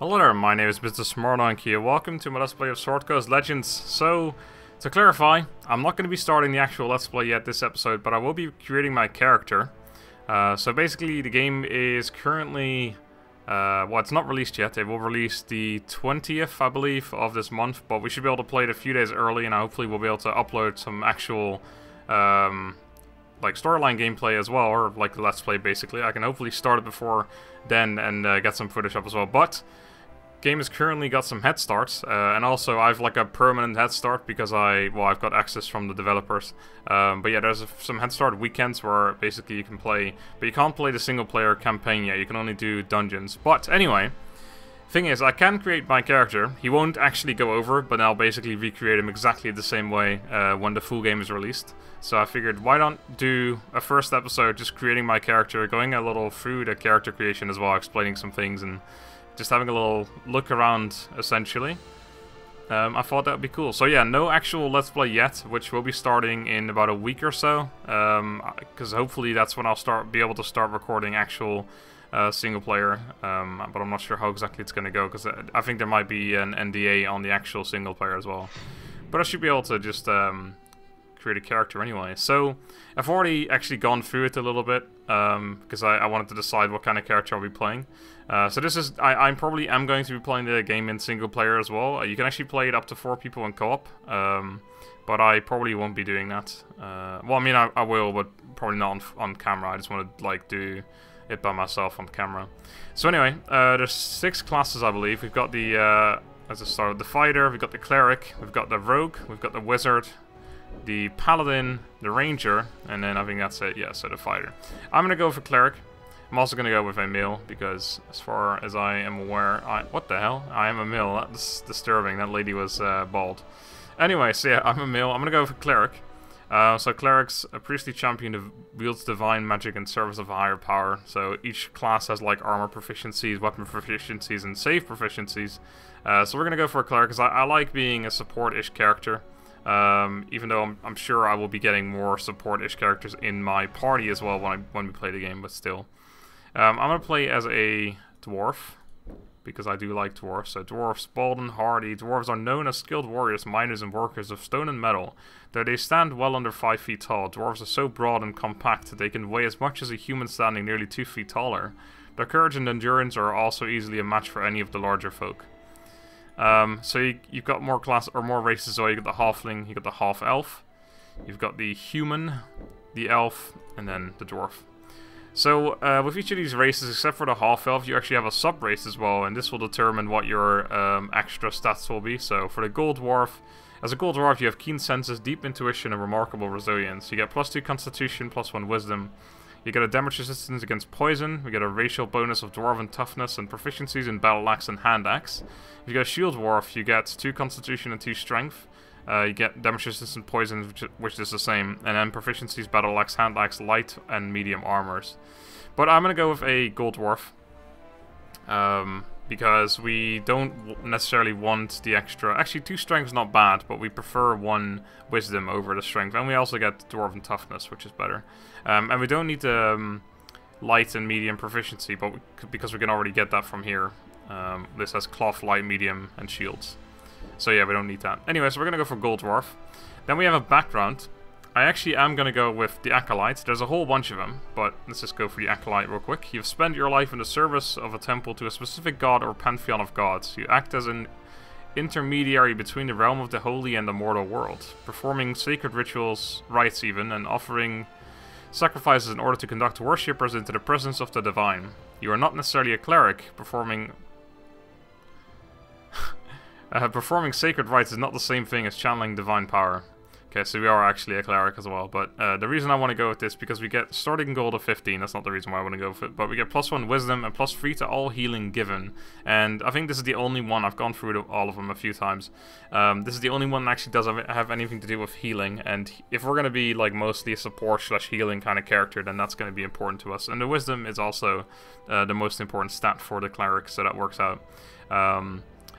Hello there, my name is Mr. Smartdonk here. Welcome to my Let's Play of Sword Coast Legends. So, to clarify, I'm not going to be starting the actual Let's Play yet this episode, but I will be creating my character. So basically, the game is currently... well, it's not released yet. It will release the 20th, I believe, of this month, but we should be able to play it a few days early, and hopefully we'll be able to upload some actual... like storyline gameplay as well, or like the Let's Play basically. I can hopefully start it before then and get some footage up as well, but... game has currently got some head starts, and also I've like a permanent head start because I've got access from the developers. But yeah, there's some head start weekends where basically you can play, but you can't play the single player campaign yet, you can only do dungeons. But anyway, thing is, I can create my character. He won't actually go over, but I'll basically recreate him exactly the same way when the full game is released. So I figured, why not do a first episode just creating my character, going a little through the character creation as well, explaining some things and just having a little look around, essentially. I thought that would be cool. So yeah, no actual Let's Play yet, which will be starting in about a week or so. Because hopefully that's when I'll be able to start recording actual single player. But I'm not sure how exactly it's going to go, because I think there might be an NDA on the actual single player as well. But I should be able to just create a character anyway. So I've already actually gone through it a little bit, because I wanted to decide what kind of character I'll be playing. So this is, I probably am going to be playing the game in single player as well. You can actually play it up to 4 people in co-op, but I probably won't be doing that. Well, I mean, I will, but probably not on camera. I just want to like do it by myself on camera. So anyway, there's 6 classes, I believe. We've got the, as I started, the fighter, we've got the cleric, we've got the rogue, we've got the wizard, the paladin, the ranger, and then I think that's it. Yeah, so the fighter. I'm gonna go for cleric. I'm also gonna go with a male because, as far as I am aware, what the hell? I am a male. That's disturbing. That lady was bald. Anyway, so yeah, I'm a male. I'm gonna go for cleric. So cleric's a priestly champion who wields divine magic in service of a higher power. So each class has like armor proficiencies, weapon proficiencies, and save proficiencies. So we're gonna go for a cleric because I like being a support-ish character. Even though I'm sure I will be getting more support-ish characters in my party as well when we play the game, but still. I'm going to play as a dwarf, because I do like dwarves. So dwarves, bold and hardy. Dwarves are known as skilled warriors, miners, and workers of stone and metal. Though they stand well under 5 feet tall, dwarves are so broad and compact that they can weigh as much as a human standing nearly 2 feet taller. Their courage and endurance are also easily a match for any of the larger folk. So you've got more more races. So you got the halfling, you got the half elf, you've got the human, the elf, and then the dwarf. So with each of these races, except for the half elf, you actually have a sub-race as well, and this will determine what your extra stats will be. So for the gold dwarf, as a gold dwarf, you have keen senses, deep intuition, and remarkable resilience. You get +2 constitution, +1 wisdom. You get a damage resistance against poison. We get a racial bonus of dwarven toughness and proficiencies in battle axe and hand axe. If you get a shield dwarf, you get 2 constitution and 2 strength. You get damage resistance and poison, which is the same. And then proficiencies, battle axe, hand axe, light, and medium armors. But I'm going to go with a gold dwarf. Because we don't necessarily want the extra... Actually, 2 strength is not bad, but we prefer 1 wisdom over the strength. And we also get dwarven toughness, which is better. And we don't need the light and medium proficiency, but because we can already get that from here. This has cloth, light, medium, and shields. So yeah, we don't need that. Anyway, so we're going to go for gold dwarf. Then we have a background. I actually am going to go with the Acolyte. There's a whole bunch of them, but let's just go for the Acolyte real quick. You've spent your life in the service of a temple to a specific god or pantheon of gods. You act as an intermediary between the realm of the holy and the mortal world, performing sacred rituals, rites even, and offering sacrifices in order to conduct worshippers into the presence of the divine. You are not necessarily a cleric. Performing sacred rites is not the same thing as channeling divine power. Okay, so we are actually a cleric as well, but the reason I want to go with this because we get starting gold of 15. That's not the reason why I want to go with it, but we get +1 wisdom and +3 to all healing given. And I think this is the only one. I've gone through all of them a few times. This is the only one that actually doesn't have anything to do with healing, and if we're going to be like mostly a support/healing kind of character, then that's going to be important to us. And the wisdom is also the most important stat for the cleric, so that works out.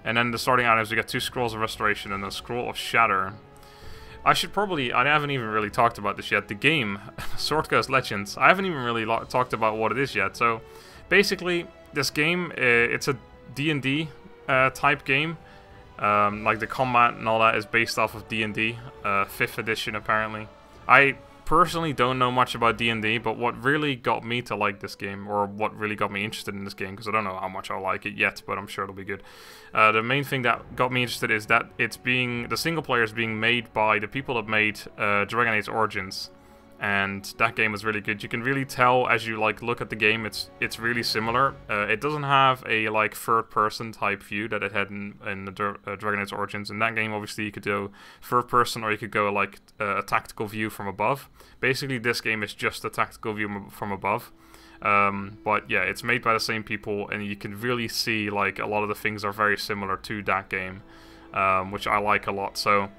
And then the starting items, we get 2 scrolls of restoration and a scroll of shatter. I haven't even really talked about this yet. The game, Sword Coast Legends, I haven't even really talked about what it is yet. So, basically, this game, it's a D&D type game. Like the combat and all that is based off of D&D, 5th edition apparently. I personally don't know much about D&D, but what really got me to like this game, or what really got me interested in this game, because I don't know how much I'll like it yet, but I'm sure it'll be good. The main thing that got me interested is that the single player is being made by the people that made Dragon Age Origins. And that game is really good. You can really tell as you like look at the game, it's really similar. It doesn't have a like third-person type view that it had in the Dragon Age Origins. In that game, obviously, you could go third-person or you could go like a tactical view from above. Basically, this game is just a tactical view from above. But yeah, it's made by the same people, and you can really see like a lot of the things are very similar to that game, which I like a lot. So.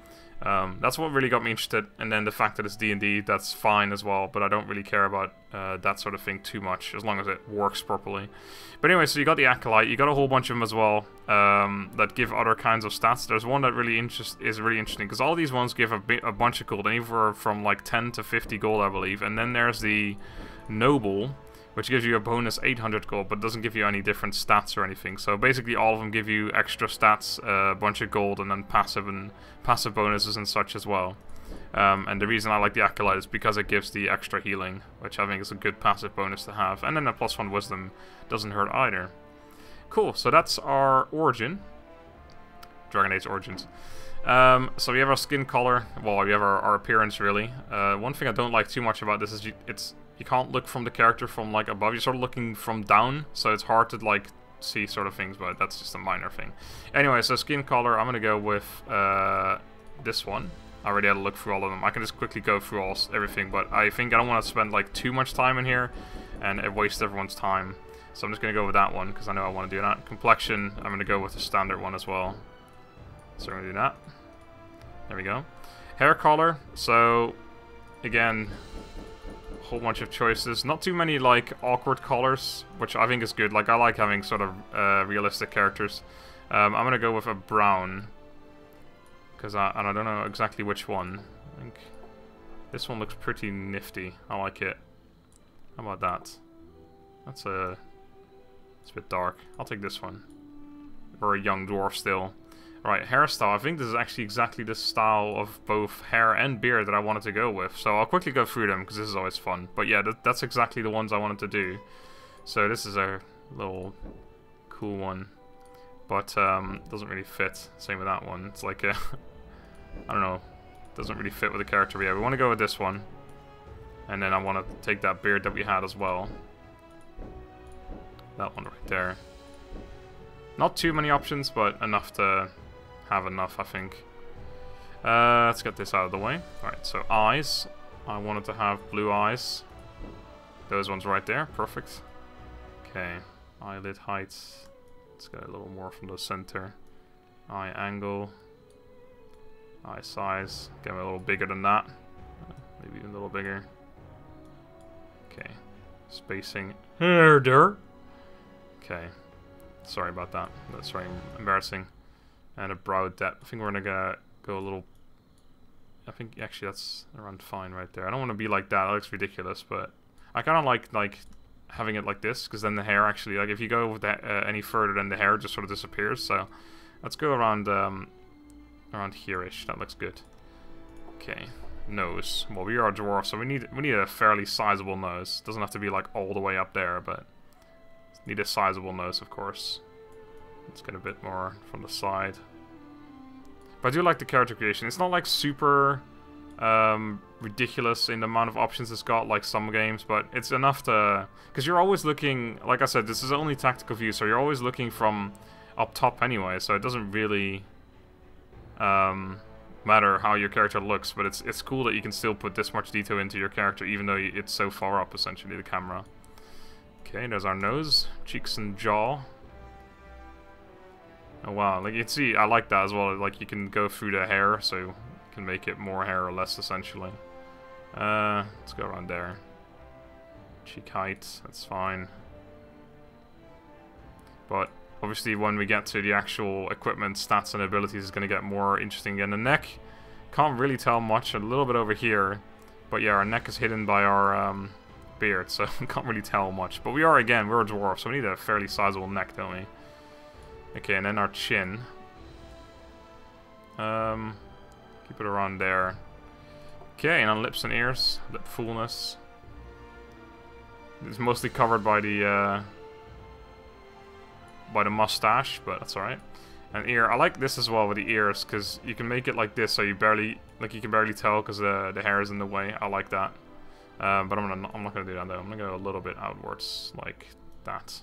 That's what really got me interested, and then the fact that it's D&D, that's fine as well, but I don't really care about that sort of thing too much, as long as it works properly. But anyway, so you got the Acolyte, you got a whole bunch of them as well, that give other kinds of stats. There's one that really is really interesting, because all these ones give a bunch of gold, anywhere from like 10 to 50 gold, I believe, and then there's the Noble, which gives you a bonus 800 gold, but doesn't give you any different stats or anything. So basically all of them give you extra stats, a bunch of gold, and then passive bonuses and such as well. And the reason I like the Acolyte is because it gives the extra healing, which I think is a good passive bonus to have. And then a +1 wisdom doesn't hurt either. Cool, so that's our origin. Dragon Age Origins. So we have our skin color, well, we have our appearance really. One thing I don't like too much about this is you can't look from the character from like above, you're sort of looking from down, so it's hard to like see sort of things, but that's just a minor thing. Anyway, so skin color, I'm gonna go with this one. I already had a look through all of them. I can just quickly go through everything, but I think I don't want to spend like too much time in here and it wastes everyone's time. So I'm just gonna go with that one because I know I want to do that. Complexion, I'm gonna go with the standard one as well. So we're gonna do that. There we go. Hair color, so again, whole bunch of choices. Not too many like awkward colors, which I think is good. Like I like having sort of realistic characters. I'm gonna go with a brown because I don't know exactly which one. I think this one looks pretty nifty. I like it. How about that? It's a bit dark. I'll take this one. Or a young dwarf still. Right, hairstyle. I think this is actually exactly the style of both hair and beard that I wanted to go with. So I'll quickly go through them because this is always fun. But yeah, that's exactly the ones I wanted to do. So this is a little cool one. But doesn't really fit. Same with that one. It's like a... I don't know. Doesn't really fit with the character. But yeah, we want to go with this one. And then I want to take that beard that we had as well. That one right there. Not too many options, but enough to... have enough, I think. Let's get this out of the way. Alright, so eyes. I wanted to have blue eyes. Those ones right there. Perfect. Okay. Eyelid height. Let's get a little more from the center. Eye angle. Eye size. Get a little bigger than that. Maybe even a little bigger. Okay. Spacing. There. Okay. Sorry about that. That's very embarrassing. And a brow depth. I think we're gonna go a little... I think actually that's around fine right there. I don't want to be like that. That looks ridiculous, but I kind of like having it like this, because then the hair actually, like if you go with that any further, then the hair just sort of disappears. So let's go around around here-ish. That looks good. Okay, nose. Well, we are a dwarf, so we need a fairly sizable nose. Doesn't have to be like all the way up there, but need a sizable nose, of course. Let's get a bit more from the side. But I do like the character creation. It's not like super ridiculous in the amount of options it's got, like some games, but it's enough to... Because you're always looking... Like I said, this is only tactical view, so you're always looking from up top anyway, so it doesn't really matter how your character looks, but it's cool that you can still put this much detail into your character, even though it's so far up, essentially, the camera. Okay, there's our nose, cheeks and jaw. Oh wow, like you can see, I like that as well, like you can go through the hair, so you can make it more hair or less, essentially. Let's go around there. Cheek height, that's fine. But obviously when we get to the actual equipment, stats and abilities, is going to get more interesting. And the neck, can't really tell much, a little bit over here. But yeah, our neck is hidden by our beard, so we can't really tell much. But we are, again, we're a dwarf, so we need a fairly sizable neck, don't we? Okay, and then our chin. Keep it around there. Okay, and on lips and ears, lip fullness. It's mostly covered by the mustache, but that's alright. And ear, I like this as well with the ears, because you can make it like this, so you can barely tell because the hair is in the way. I like that. But I'm not gonna do that though. I'm gonna go a little bit outwards, like that.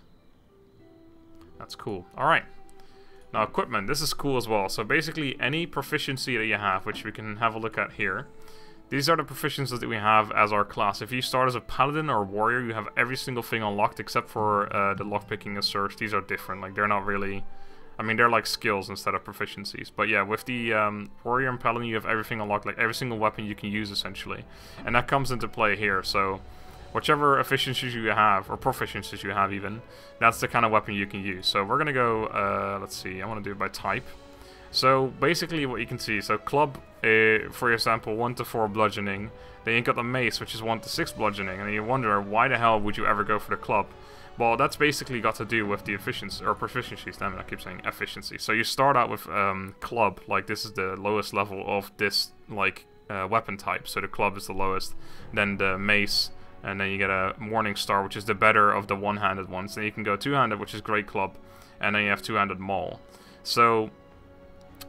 That's cool. All right. Now equipment. This is cool as well. So basically, any proficiency that you have, which we can have a look at here. These are the proficiencies that we have as our class. If you start as a paladin or a warrior, you have every single thing unlocked except for the lockpicking and search. These are different. Like they're not really. I mean, they're like skills instead of proficiencies. But yeah, with the warrior and paladin, you have everything unlocked, like every single weapon you can use, essentially. And that comes into play here. So, whichever efficiencies you have, or proficiencies you have even, that's the kind of weapon you can use. So we're going to go, let's see, I want to do it by type. So, basically what you can see, so club, for example, 1 to 4 bludgeoning. Then you got the mace, which is 1 to 6 bludgeoning. And you wonder, why the hell would you ever go for the club? Well, that's basically got to do with the efficiency, or proficiencies, damn it, I keep saying efficiency. So you start out with club, like this is the lowest level of this, like, weapon type. So the club is the lowest, then the mace, and then you get a Morning Star, which is the better of the one-handed ones. Then you can go two-handed, which is Great Club, and then you have two-handed Maul. So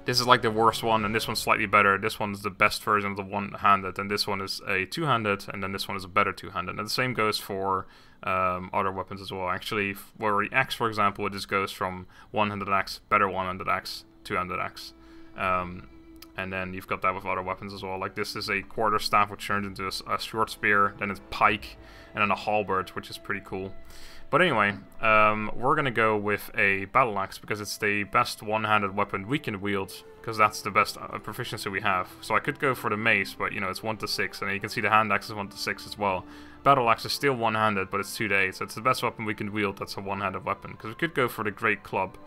this is like the worst one, and this one's slightly better. This one's the best version of the one-handed, and this one is a two-handed, and then this one is a better two-handed. And the same goes for other weapons as well. Actually, for the axe, for example, it just goes from one-handed axe, better one-handed axe, two-handed axe. And then you've got that with other weapons as well. Like this is a quarterstaff, which turns into a short spear, then it's pike, and then a halberd, which is pretty cool. But anyway, we're gonna go with a battle axe because it's the best one-handed weapon we can wield, because that's the best proficiency we have. So I could go for the mace, but you know it's 1 to 6, and you can see the hand axe is 1 to 6 as well. Battle axe is still one-handed, but it's 2 to 8, so it's the best weapon we can wield. That's a one-handed weapon. Because we could go for the Great Club,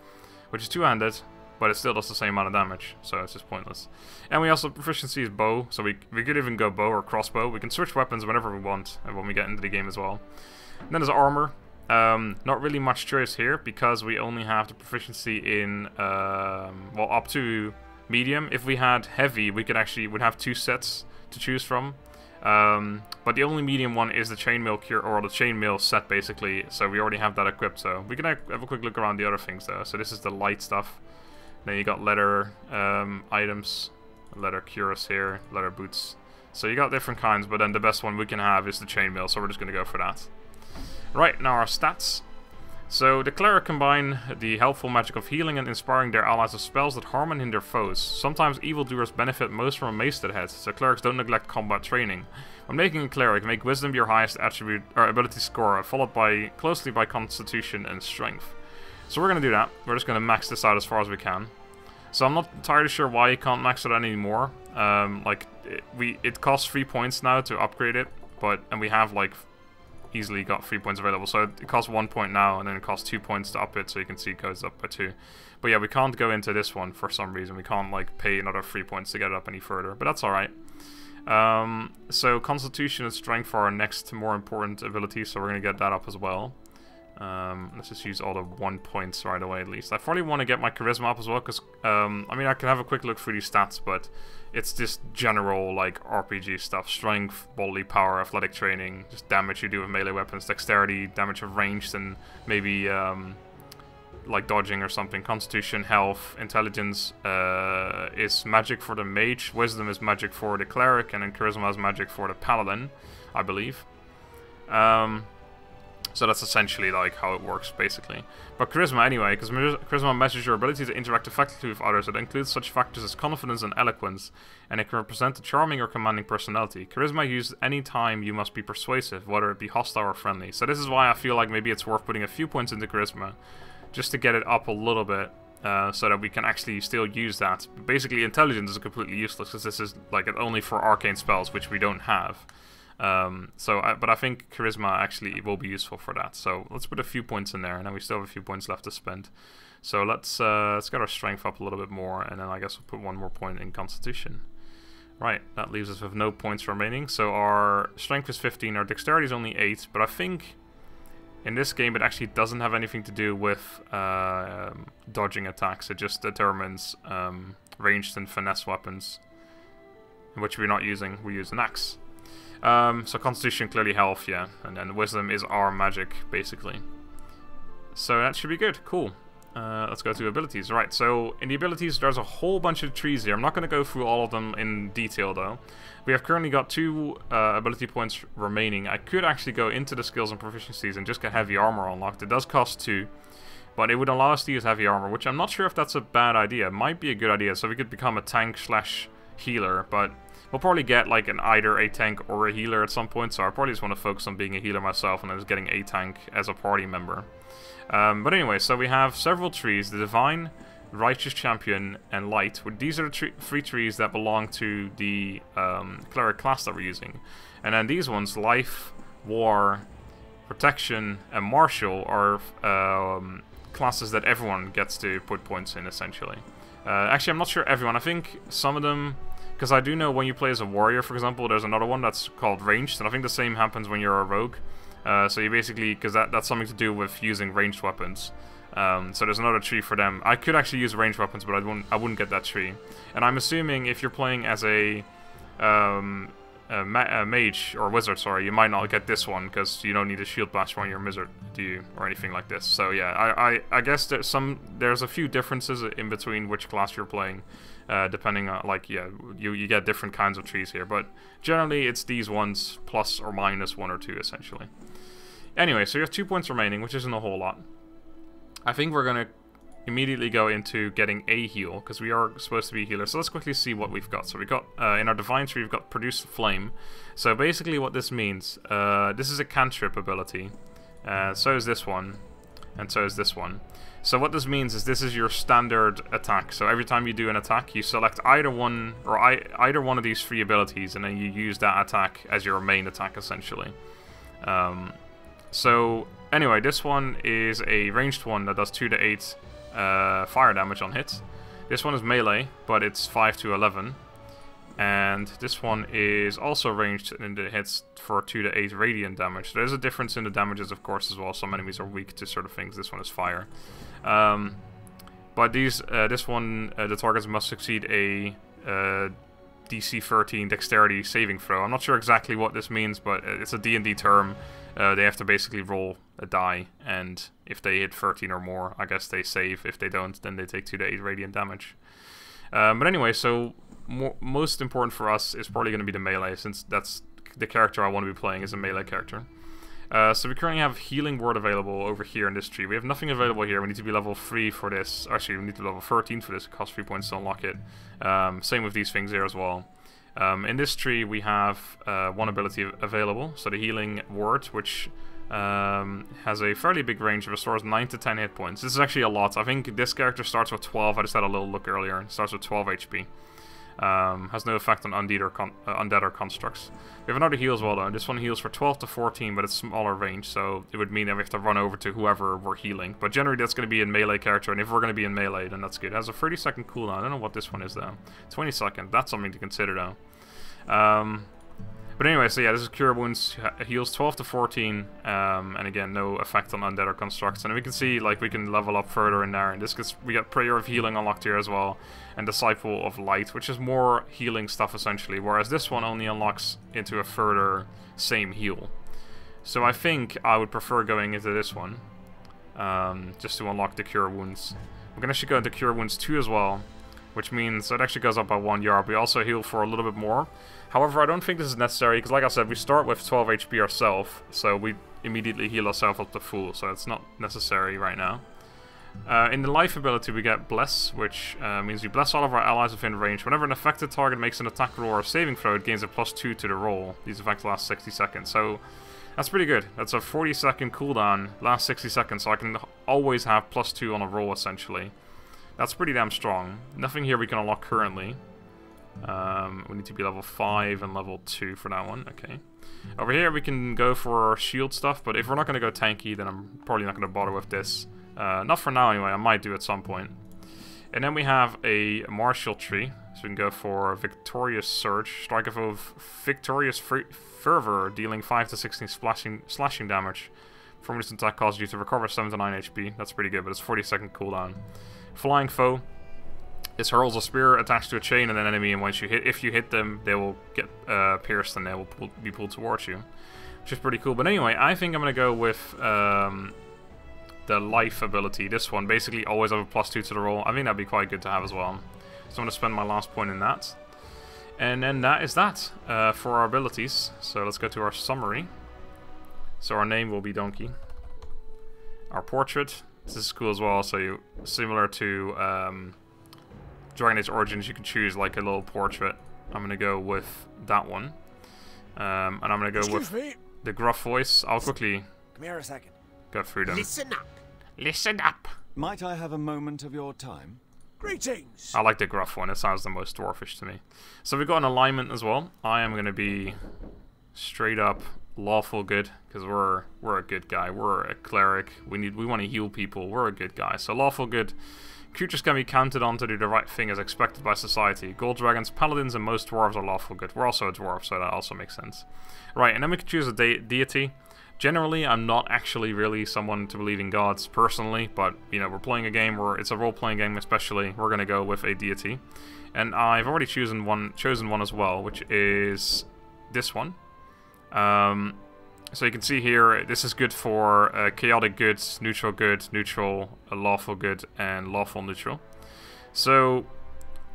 which is two-handed, but it still does the same amount of damage, so it's just pointless. And we also proficiency is bow, so we could even go bow or crossbow. We can switch weapons whenever we want, and when we get into the game as well. And then there's armor. Not really much choice here because we only have the proficiency in well, up to medium. If we had heavy, we would have 2 sets to choose from. But the only medium one is the chainmail cure, or the chainmail set basically. So we already have that equipped. So we can have a quick look around the other things though. So this is the light stuff. Then you got leather items, leather cuirass here, leather boots. So you got different kinds, but then the best one we can have is the chainmail. So we're just gonna go for that. Right, now our stats. So the cleric combine the helpful magic of healing and inspiring their allies with spells that harm and hinder foes. Sometimes evildoers benefit most from a mace to the head, so clerics don't neglect combat training. When making a cleric, make wisdom your highest attribute or ability score, followed closely by constitution and strength. So we're gonna do that. We're just gonna max this out as far as we can. So I'm not entirely sure why you can't max it out anymore. It costs 3 points now to upgrade it, and we have like easily got 3 points available. So it costs 1 point now, and then it costs 2 points to up it. So you can see it goes up by 2. But yeah, we can't go into this one for some reason. We can't like pay another 3 points to get it up any further. But that's all right. So Constitution and Strength are our next more important abilities. So we're gonna get that up as well. Let's just use all the 1 points right away at least. I probably want to get my charisma up as well because, I mean, I can have a quick look through these stats, but it's just general, like, RPG stuff. Strength, bodily power, athletic training, just damage you do with melee weapons, dexterity, damage of ranged, and maybe, like, dodging or something. Constitution, health, intelligence is magic for the mage, wisdom is magic for the cleric, and then charisma is magic for the paladin, I believe. So that's essentially like how it works, basically. But charisma, anyway, because charisma measures your ability to interact effectively with others. It includes such factors as confidence and eloquence, and it can represent a charming or commanding personality. Charisma used any time you must be persuasive, whether it be hostile or friendly. So this is why I feel like maybe it's worth putting a few points into charisma, just to get it up a little bit, so that we can actually still use that. But basically, intelligence is completely useless, because this is like only for arcane spells, which we don't have. But I think charisma actually will be useful for that. So let's put a few points in there, and then we still have a few points left to spend. So let's get our strength up a little bit more, and then I guess we'll put 1 more point in constitution. Right, that leaves us with no points remaining. So our strength is 15, our dexterity is only 8, but I think in this game it actually doesn't have anything to do with dodging attacks. It just determines ranged and finesse weapons, which we're not using. We use an axe. So Constitution, clearly health, yeah, and then Wisdom is our magic, basically. So that should be good. Cool. Let's go to abilities. Right, so in the abilities, there's a whole bunch of trees here. I'm not going to go through all of them in detail, though. We have currently got 2 ability points remaining. I could actually go into the skills and proficiencies and just get heavy armor unlocked. It does cost 2, but it would allow us to use heavy armor, which I'm not sure if that's a bad idea. It might be a good idea, so we could become a tank / healer, but we'll probably get like either a tank or a healer at some point, so I probably just want to focus on being a healer myself and then just getting a tank as a party member. But anyway, so we have several trees: the Divine, Righteous Champion, and Light. These are the 3 trees that belong to the Cleric class that we're using. And then these ones, Life, War, Protection, and Martial, are classes that everyone gets to put points in, essentially. Actually, I'm not sure everyone. I think some of them... Because I do know when you play as a warrior, for example, there's another one that's called Ranged, and I think the same happens when you're a rogue. So you basically, because that's something to do with using ranged weapons. So there's another tree for them. I could actually use ranged weapons, but I wouldn't get that tree. And I'm assuming if you're playing as a mage or wizard, sorry, you might not get this one because you don't need a shield blast when you're a wizard, do you, or anything like this. So yeah, I guess there's a few differences in between which class you're playing, depending on, like, yeah, you get different kinds of trees here, but generally it's these ones plus or minus 1 or 2 essentially. Anyway, so you have 2 points remaining, which isn't a whole lot. I think we're gonna immediately go into getting a heal, because we are supposed to be a healer. So let's quickly see what we've got. So we've got, in our Divine tree, we've got Produce Flame. So basically what this means, this is a cantrip ability. So is this one, and so is this one. So what this means is this is your standard attack. So every time you do an attack, you select either one, or either one of these 3 abilities, and then you use that attack as your main attack, essentially. So anyway, this one is a ranged one that does 2 to 8 fire damage on hit. This one is melee, but it's 5 to 11. And this one is also ranged and it hits for 2 to 8 radiant damage. There's a difference in the damages, of course, as well. Some enemies are weak to certain things. This one is fire. But this one, the targets must succeed a DC 13 dexterity saving throw. I'm not sure exactly what this means, but it's a D&D term. They have to basically roll a die, and if they hit 13 or more, I guess they save. If they don't, then they take 2 to 8 radiant damage. But anyway, so most important for us is probably going to be the melee, since that's the character I want to be playing, is a melee character. So we currently have Healing Word available over here in this tree. We have nothing available here. We need to be level 3 for this. Actually, we need to be level 13 for this. It costs 3 points to unlock it. Same with these things here as well. In this tree, we have 1 ability available. So the Healing Word, which has a fairly big range. It restores 9 to 10 hit points. This is actually a lot. I think this character starts with 12. I just had a little look earlier. It starts with 12 HP. Has no effect on undead or constructs. We have another heal as well, though. This one heals for 12 to 14, but it's smaller range, so it would mean that we have to run over to whoever we're healing. But generally, that's going to be a melee character, and if we're going to be in melee, then that's good. It has a 30-second cooldown. I don't know what this one is, though. 20 seconds. That's something to consider, though. But anyway, so yeah, this is Cure Wounds, heals 12 to 14, and again, no effect on undead or constructs. And we can see, like, we can level up further in there, and we got Prayer of Healing unlocked here as well, and Disciple of Light, which is more healing stuff, essentially, whereas this one only unlocks into a further same heal. So I think I would prefer going into this one, just to unlock the Cure Wounds. We're going to actually go into Cure Wounds 2 as well, which means it actually goes up by 1 yard. We also heal for a little bit more. However, I don't think this is necessary, because like I said, we start with 12 HP ourselves, so we immediately heal ourselves up to full, so it's not necessary right now. In the life ability, we get Bless, which means we bless all of our allies within range. Whenever an affected target makes an attack roll or saving throw, it gains a +2 to the roll. These effects last 60 seconds, so that's pretty good. That's a 40-second cooldown, last 60 seconds, so I can always have +2 on a roll, essentially. That's pretty damn strong. Nothing here we can unlock currently. We need to be level 5 and level 2 for that one. Okay. Over here we can go for shield stuff, but if we're not going to go tanky, then I'm probably not going to bother with this. Not for now anyway, I might do at some point. And then we have a martial tree, so we can go for Victorious Surge. Strike of Victorious Fervor, dealing 5 to 16 slashing damage From this attack causes you to recover 7 to 9 HP. That's pretty good, but it's 40-second cooldown. Flying Foe. This hurls a spear attached to a chain and an enemy, and once you if you hit them, they will get pierced and they will be pulled towards you, which is pretty cool. But anyway, I think I'm gonna go with the life ability. This one, basically always have a +2 to the roll. I think that'd be quite good to have as well. So I'm gonna spend my last point in that, and then that is that for our abilities. So let's go to our summary. So our name will be Donkey. Our portrait. This is cool as well. So similar to Dragon Age Origins, you can choose like a little portrait. I'm gonna go with that one, and I'm gonna go with the gruff voice. I'll quickly come here a second. Go through them. Listen up. Listen up. Might I have a moment of your time? Greetings. I like the gruff one. It sounds the most dwarfish to me. So we've got an alignment as well. I am gonna be straight up lawful good because we're a good guy. We're a cleric. We want to heal people. We're a good guy. So lawful good. Creatures can be counted on to do the right thing as expected by society. Gold dragons, paladins, and most dwarves are lawful good. We're also a dwarf, so that also makes sense. Right, and then we can choose a deity. Generally, I'm not actually really someone to believe in gods personally, but you know, we're playing a game where it's a role-playing game, especially. We're gonna go with a deity, and I've already chosen one as well, which is this one. So you can see here, this is good for chaotic good, neutral, lawful good, and lawful neutral. So,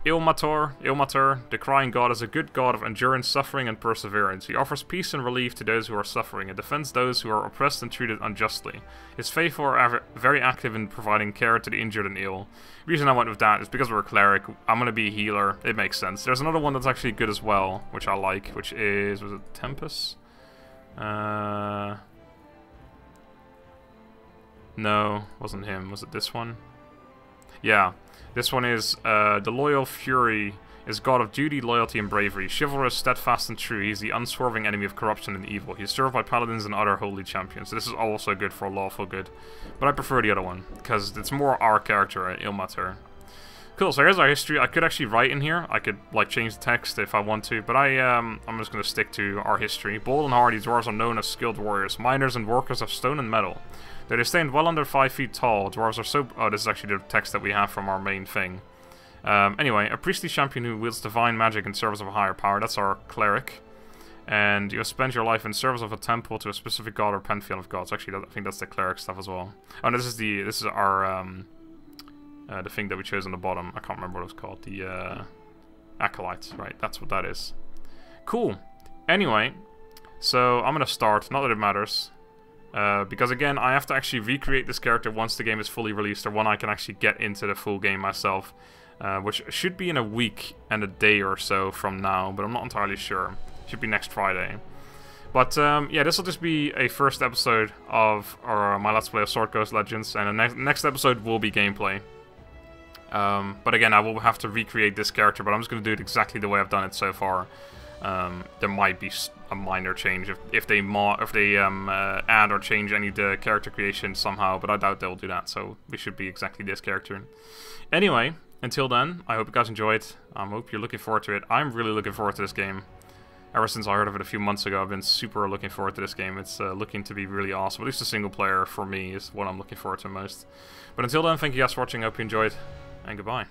Ilmater, the crying god, is a good god of endurance, suffering, and perseverance. He offers peace and relief to those who are suffering, and defends those who are oppressed and treated unjustly. His faithful are very active in providing care to the injured and ill. The reason I went with that is because we're a cleric. I'm going to be a healer. It makes sense. There's another one that's actually good as well, which I like, which is, was it Tempest? No, wasn't him. Was it this one? Yeah, this one is the Loyal Fury is god of duty, loyalty, and bravery. Chivalrous, steadfast, and true. He's the unswerving enemy of corruption and evil. He's served by paladins and other holy champions. So this is also good for lawful good, but I prefer the other one because it's more our character, Ilmater. Cool, so here's our history. I could actually write in here. I could like change the text if I want to, but I'm just going to stick to our history. Bold and hardy, dwarves are known as skilled warriors, miners and workers of stone and metal. They stand well under 5 feet tall. Dwarves are so... Oh, this is actually the text that we have from our main thing. Anyway, a priestly champion who wields divine magic in service of a higher power. That's our cleric. And you spend your life in service of a temple to a specific god or pantheon of gods. Actually, I think that's the cleric stuff as well. Oh, and this is our... the thing that we chose on the bottom. I can't remember what it was called. The Acolyte. Right, that's what that is. Cool. Anyway, so I'm going to start. Not that it matters. Because again, I have to actually recreate this character once the game is fully released, or when I can actually get into the full game myself. Which should be in a week and a day or so from now, but I'm not entirely sure. Should be next Friday. But yeah, this will just be a first episode of my Let's Play of Sword Coast Legends, and the next episode will be gameplay. But again, I will have to recreate this character, but I'm just going to do it exactly the way I've done it so far. There might be a minor change if they add or change any of the character creation somehow, but I doubt they'll do that, so we should be exactly this character. Anyway, until then, I hope you guys enjoyed. I hope you're looking forward to it. I'm really looking forward to this game. Ever since I heard of it a few months ago, I've been super looking forward to this game. It's looking to be really awesome. At least the single player, for me, is what I'm looking forward to most. But until then, thank you guys for watching. I hope you enjoyed, and goodbye.